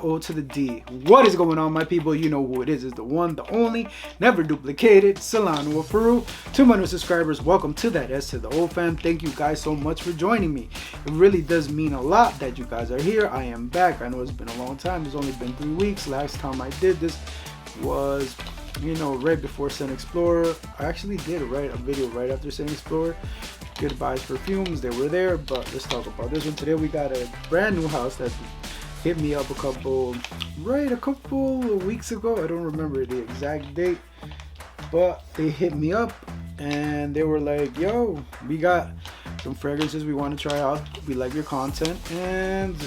O to the D. What is going on, my people? You know who it is. It's the one, the only, never duplicated, Solano of Peru. To my new subscribers, welcome to that S to the O fam. Thank you guys so much for joining me. It really does mean a lot that you guys are here. I am back. I know it's been a long time. It's only been 3 weeks. Last time I did this was, you know, right before Sun Explorer. I actually did a video right after Sun Explorer. Goodbyes Parfums, they were there, but let's talk about this one. Today we got a brand new house that hit me up a couple of weeks ago. I don't remember the exact date, but they hit me up and they were like, yo, we got some fragrances we want to try out. We like your content, and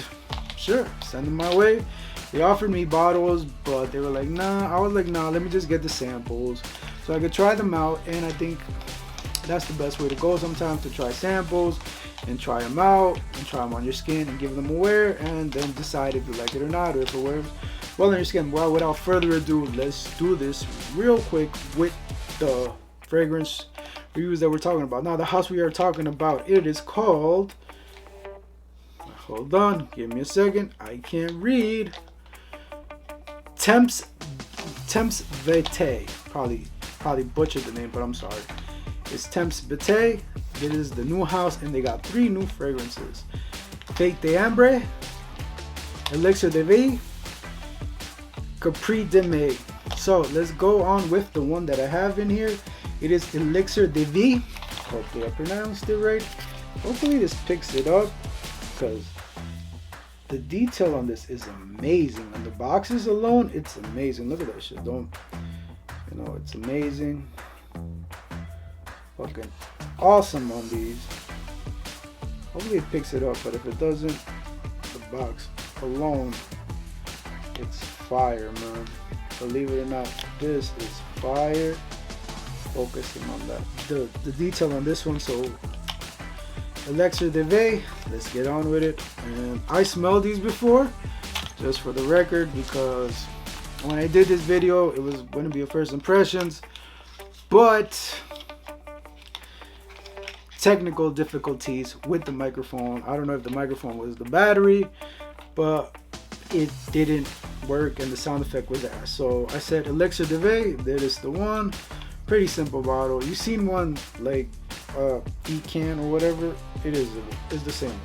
sure, send them my way. They offered me bottles, but they were like, nah. I was like, nah, let me just get the samples so I could try them out. And I think that's the best way to go sometimes, to try samples and try them out and try them on your skin and give them a wear, and then decide if you like it or not, or if it wears well on your skin. Well, without further ado, let's do this real quick with the fragrance reviews that we're talking about. Now, the house we are talking about, it is called, hold on, give me a second, I can't read, Tempus Vitae. Probably butchered the name, but I'm sorry. It's Tempus Vitae. It is the new house, and they got 3 new fragrances: Fete, Elixir de Vie, Carpe Diem. So let's go on with the one that I have in here. It is Elixir de Vie. Hopefully I pronounced it right. Hopefully this picks it up, because the detail on this is amazing. On the boxes alone, it's amazing. Look at that shit. It's amazing. Fucking awesome on these. Hopefully it picks it up, but if it doesn't, the box alone, it's fire, man. Believe it or not, this is fire. Focusing on that, the detail on this one. So Elixir de Vie, let's get on with it. And I smelled these before, just for the record, because when I did this video, it was going to be a first impressions, but technical difficulties with the microphone. I don't know if the microphone was the battery, but it didn't work and the sound effect was there. So I said Elixir de Vie, that is the one. Pretty simple bottle. You've seen one like E-can or whatever, it's the same one.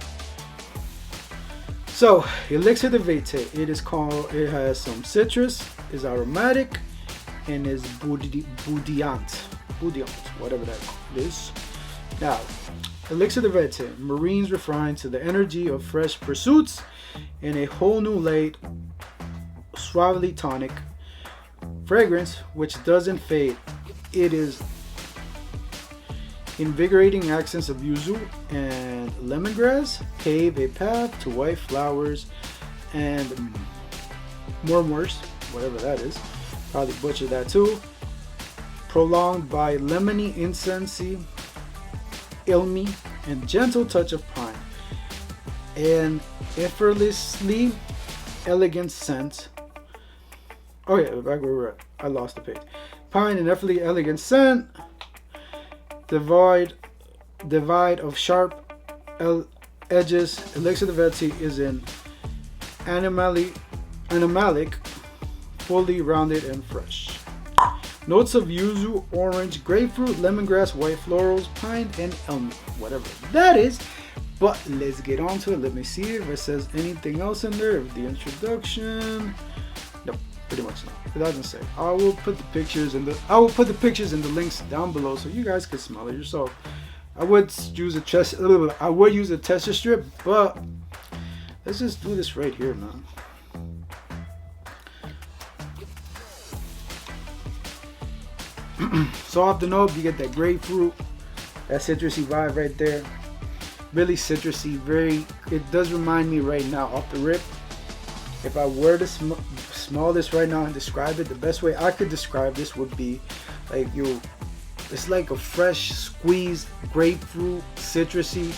So Elixir de Vitae, it has some citrus, is aromatic, and is bouillant, whatever that is. Now, Elixir de Vitae, Marines refined to the energy of fresh pursuits in a whole new light, suavely tonic fragrance which doesn't fade. It is invigorating accents of yuzu and lemongrass pave a path to white flowers and murmurs, whatever that is. Probably butchered that too. Prolonged by lemony incensey, ilmy, and gentle touch of pine, and effortlessly elegant scent. Oh yeah, back where we're at. I lost the page. Pine and effortlessly elegant scent, devoid of sharp edges. Elixir de Vitae is an animalic, fully rounded and fresh. Notes of yuzu, orange, grapefruit, lemongrass, white florals, pine, and elm, whatever that is. But let's get on to it. Let me see if it says anything else in there. If the introduction, nope, pretty much not. It doesn't say. I will put the pictures and the links down below so you guys can smell it yourself. I would use a tester strip, but let's just do this right here, man. So off the note, you get that grapefruit, that citrusy vibe right there. Really citrusy, it does remind me right now off the rip. If I were to smell this right now and describe it, the best way I could describe this would be like it's like a fresh squeezed grapefruit, citrusy,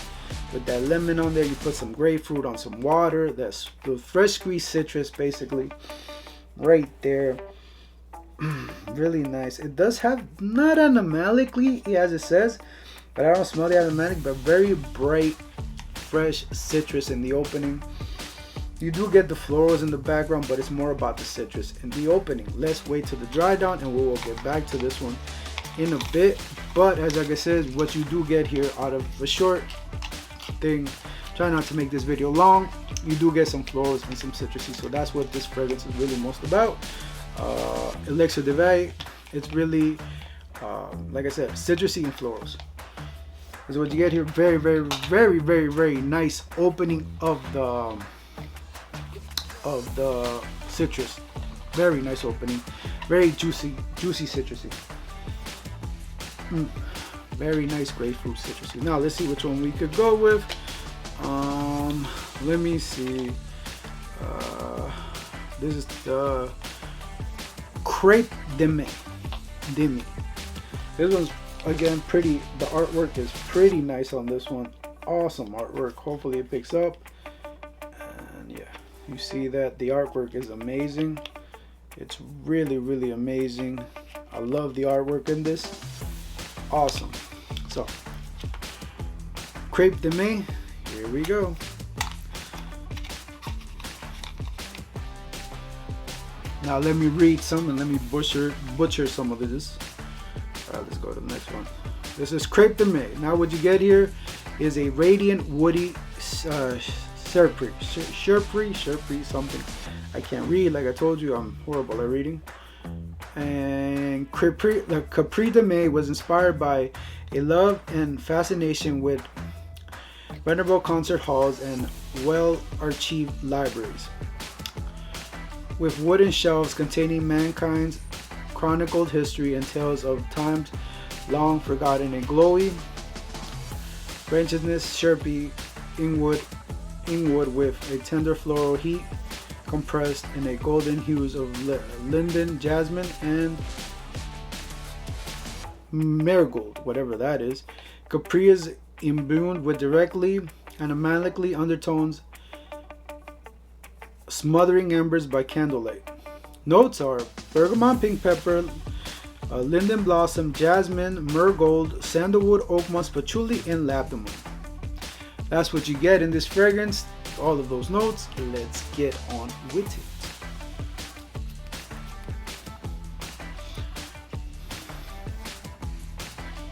with that lemon on there. You put some grapefruit on some water, that's the fresh squeezed citrus basically right there. Really nice. It does have, not animalically as it says, but I don't smell the aromatic, but very bright fresh citrus in the opening. You do get the florals in the background, but it's more about the citrus in the opening. Let's wait till the dry down and we will get back to this one in a bit. But as like I said, what you do get here out of a short thing, try not to make this video long, you do get some florals and some citrusy. So that's what this fragrance is really most about. Elixir de Vie, it's really like I said, citrusy and florals is what you get here. Very, very, very, very, very nice opening of the citrus. Very nice opening. Very juicy citrusy. Very nice grapefruit citrusy. Now let's see which one we could go with. Let me see. This is the Carpe Diem. This one's again pretty. The artwork is pretty nice on this one. Awesome artwork. Hopefully it picks up. And yeah, you see that the artwork is amazing. It's really, really amazing. I love the artwork in this. Awesome. So Carpe Diem, here we go. Now let me read some and let me butcher some of this. Let's go to the next one. This is Carpe Diem. Now what you get here is a radiant woody Sherpy something. I can't read, like I told you, I'm horrible at reading. And the Carpe Diem was inspired by a love and fascination with venerable concert halls and well-archived libraries, with wooden shelves containing mankind's chronicled history and tales of times long forgotten. And glowy branchedness, Sherpy Ingwood with a tender floral heat, compressed in a golden hues of linden, jasmine, and marigold, whatever that is. Capri is imbued with directly animalically undertones, smothering embers by candlelight. Notes are bergamot, pink pepper, linden blossom, jasmine, marigold, sandalwood, oak moss, patchouli, and lavender. That's what you get in this fragrance. All of those notes. Let's get on with it.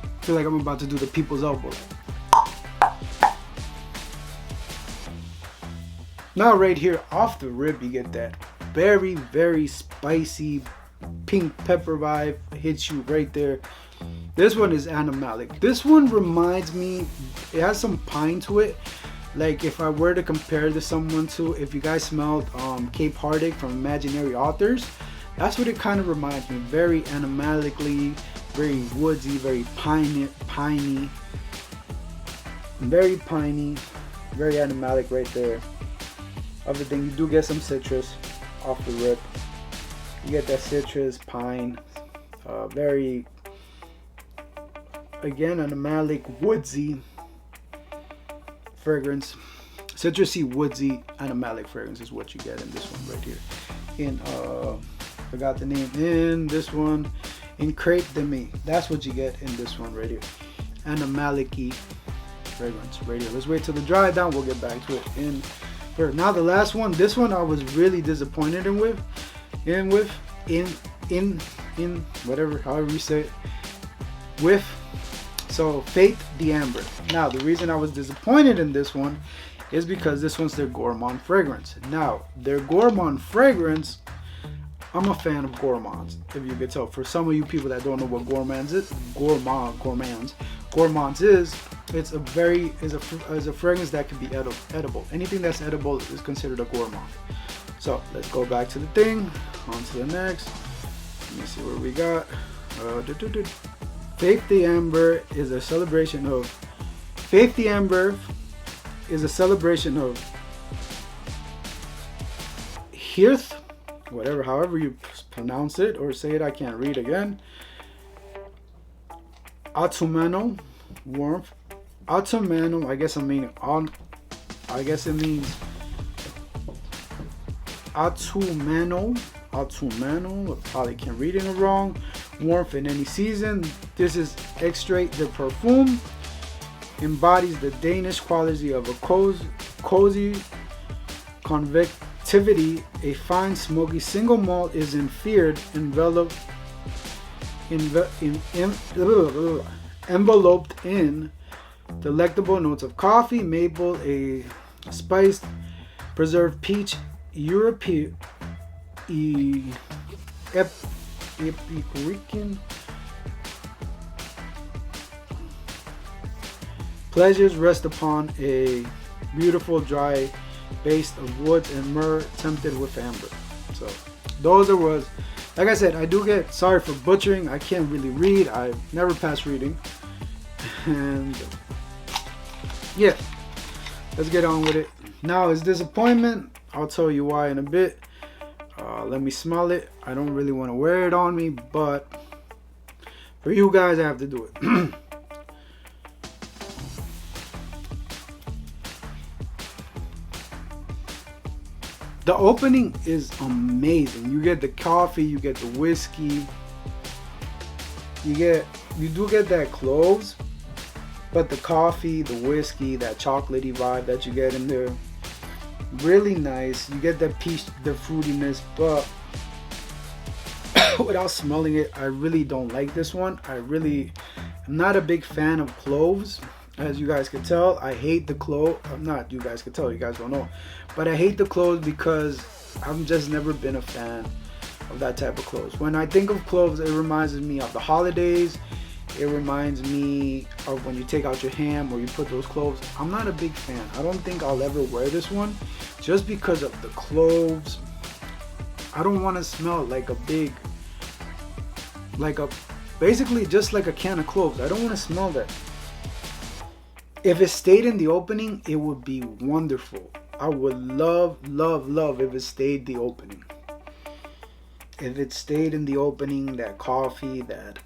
I feel like I'm about to do the people's elbow. Now right here off the rip, you get that very, very spicy pink pepper vibe. Hits you right there. This one is animalic. This one reminds me, it has some pine to it. Like if I were to compare to someone to, if you guys smelled Cape Heartache from Imaginary Authors, that's what it kind of reminds me. Very animalically, very woodsy, very piney, very piney, very animalic right there. Other thing, you do get some citrus off the rip. You get that citrus, pine, very, again, animalic, woodsy fragrance. Citrusy, woodsy, animalic fragrance is what you get in this one right here. In forgot the name. In this one, in Carpe Diem, that's what you get in this one right here. Animalic-y fragrance right here. Let's wait till the dry down. We'll get back to it in here. Now the last one. This one I was really disappointed in whatever, however you say it, with. So Fete Diem. Now the reason I was disappointed in this one is because this one's their gourmand fragrance. Now their gourmand fragrance, I'm a fan of gourmands, if you could tell. For some of you people that don't know what gourmands is, it's a fragrance that can be edible. Anything that's edible is considered a gourmand. So let's go back to the thing, on to the next. Let me see where we got. Fete Diem is a celebration of Hearth, however you pronounce it or say it, I can't read again. Autumnal warmth. Autumnal, I guess it means autumnal. I probably can't read it wrong. Warmth in any season. This is extrait de Parfums. Embodies the Danish quality of a cozy convectivity, a fine smoky single malt is enveloped in delectable notes of coffee, maple, a spiced preserved peach, European, Epicurean pleasures rest upon a beautiful dry base of woods and myrrh tempted with amber. So those are words. Like I said, I do get sorry for butchering. I can't really read. I've never passed reading. And yeah, let's get on with it. Now is disappointment. I'll tell you why in a bit. Let me smell it. I don't really want to wear it on me, but for you guys, I have to do it. The opening is amazing. You get the coffee, you get the whiskey, you do get that cloves, but the coffee, the whiskey, that chocolatey vibe that you get in there, really nice. You get that peach, the fruitiness, but without smelling it, I really don't like this one. I'm not a big fan of cloves. As you guys can tell, I hate the clove. Not you guys can tell, you guys don't know. But I hate the cloves because I've just never been a fan of that type of cloves. When I think of cloves, it reminds me of the holidays. It reminds me of when you take out your ham or you put those cloves. I'm not a big fan. I don't think I'll ever wear this one just because of the cloves. I don't want to smell like basically just like a can of cloves. I don't want to smell that. If it stayed in the opening, it would be wonderful. I would love if it stayed the opening. If it stayed in the opening, that coffee, that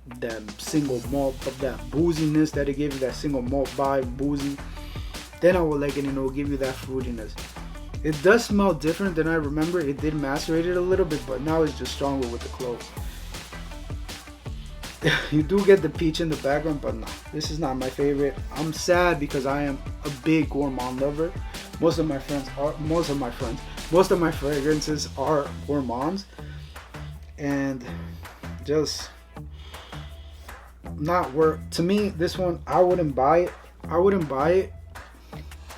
single malt, of that booziness that it gives you, that single malt vibe, boozy, then I would like it, and it will give you that fruitiness. It does smell different than I remember. It did macerate it a little bit, but now it's just stronger with the cloves. You do get the peach in the background, but no, this is not my favorite. I'm sad because I am a big gourmand lover. Most of my fragrances are gourmands, and just not worth. To me, this one, I wouldn't buy it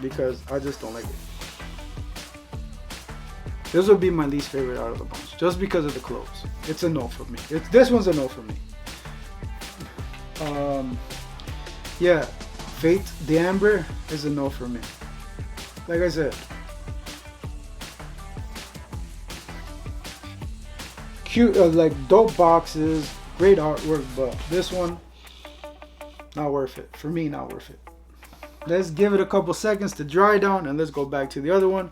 because I just don't like it. This would be my least favorite out of the bunch, just because of the cloves. It's a no for me. This one's a no for me. Yeah, Fete, the Amber is a no for me. Like I said, cute, like dope boxes, great artwork, but this one, not worth it. For me, not worth it. Let's give it a couple seconds to dry down, and let's go back to the other one.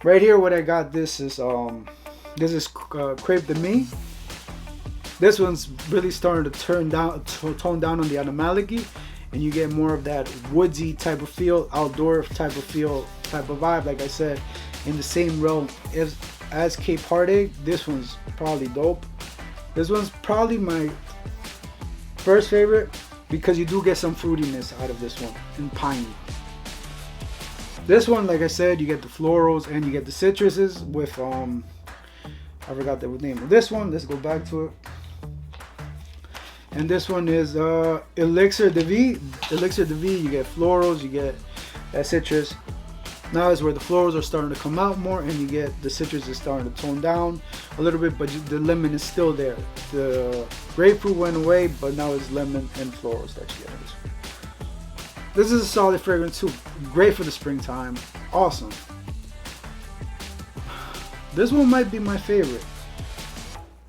Right here, what I got, this is Carpe Diem. This one's really starting to tone down on the animality, and you get more of that woodsy type of feel, outdoor type of feel, type of vibe. Like I said, in the same realm as Cape Heartache, this one's probably dope. This one's probably my first favorite because you do get some fruitiness out of this one and piney. This one, like I said, you get the florals and you get the citruses with I forgot the name of this one. Let's go back to it. And this one is Elixir de Vie. Elixir de Vie, you get florals, you get that citrus. Now is where the florals are starting to come out more, and you get the citrus is starting to tone down a little bit, but the lemon is still there. The grapefruit went away, but now it's lemon and florals that you get in this one. This is a solid fragrance too. Great for the springtime. Awesome. This one might be my favorite.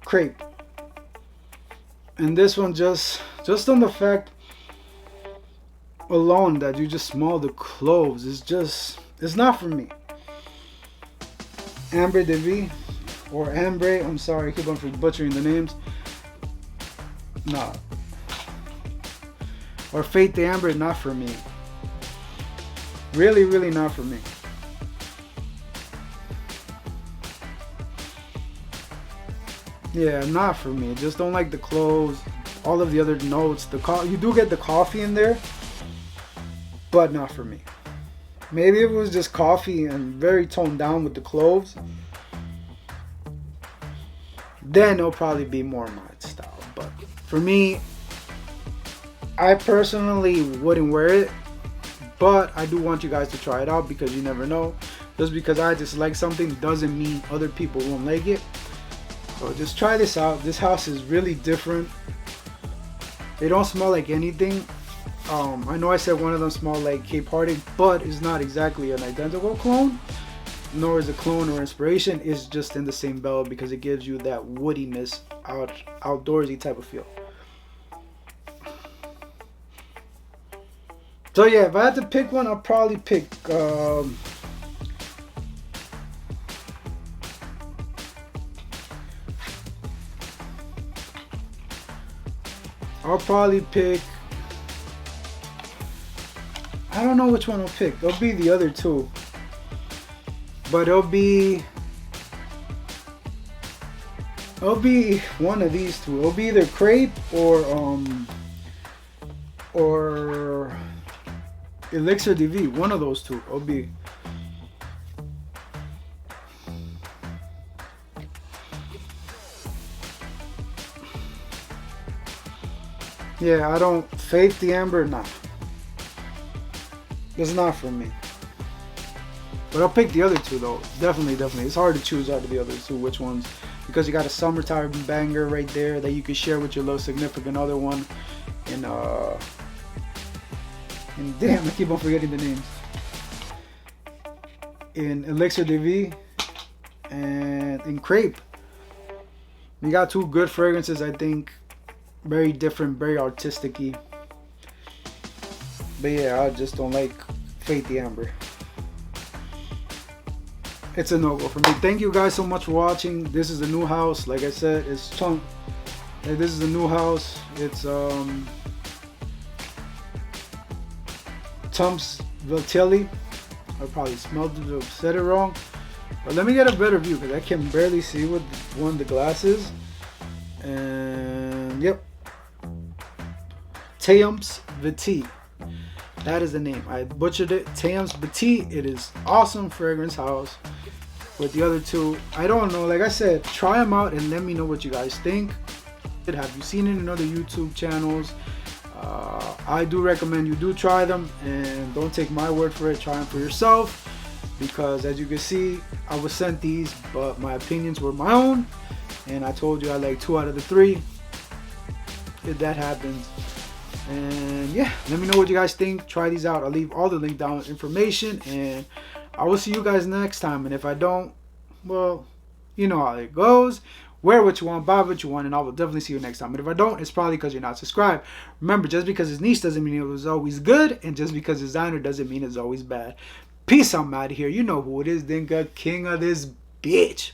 Crepe. And this one just on the fact alone that you just smell the cloves, it's not for me. Amber de Vie or Ambre, I'm sorry, I keep on butchering the names. Nah. Or Fete the Amber, not for me. Really not for me. Yeah, not for me. Just don't like the cloves. All of the other notes. You do get the coffee in there, but not for me. Maybe if it was just coffee and very toned down with the cloves, then it'll probably be more my style. But for me, I personally wouldn't wear it, but I do want you guys to try it out because you never know. Just because I just like something doesn't mean other people won't like it. So just try this out. This house is really different. They don't smell like anything. I know I said one of them smelled like Cape Heartache, but it's not exactly an identical clone, nor is a clone or inspiration. It's just in the same belt because it gives you that woodiness, outdoorsy type of feel. So yeah, if I had to pick one, I'll probably pick I don't know which one I'll pick. It'll be the other two. But it'll be one of these two. It'll be either Carpe or Elixir DV. One of those two. It'll be. Yeah, I don't. Fate the Amber, nah. It's not for me. But I'll pick the other two though. Definitely. It's hard to choose out of the other two which ones. Because you got a summertime banger right there that you can share with your little significant other one. And damn, I keep on forgetting the names. In Elixir DV and in Carpe. You got two good fragrances, I think. Very different, very artistic-y. But yeah, I just don't like Fate the Amber. It's a no-go for me. Thank you guys so much for watching. This is the new house. Like I said, it's Chunk. This is the new house. It's Tempus Vitae. I probably smelled it or said it wrong. But let me get a better view because I can barely see what one of the glass is. And yep. Tempus Vitae. That is the name. I butchered it. Tempus Vitae. It is awesome fragrance house. With the other two, I don't know. Like I said, try them out and let me know what you guys think. Have you seen it in other YouTube channels? I do recommend you do try them and don't take my word for it. Try them for yourself because as you can see, I was sent these, but my opinions were my own. And I told you I like 2 out of the 3. If that happens. And yeah, let me know what you guys think. Try these out. I'll leave all the link down with information and I will see you guys next time. And if I don't, well, you know how it goes. Wear what you want, buy what you want, and I will definitely see you next time. But if I don't, it's probably because you're not subscribed. Remember, just because it's niche doesn't mean it was always good, and just because it's designer doesn't mean it's always bad. Peace, I'm out of here. You know who it is, Dinka, king of this bitch.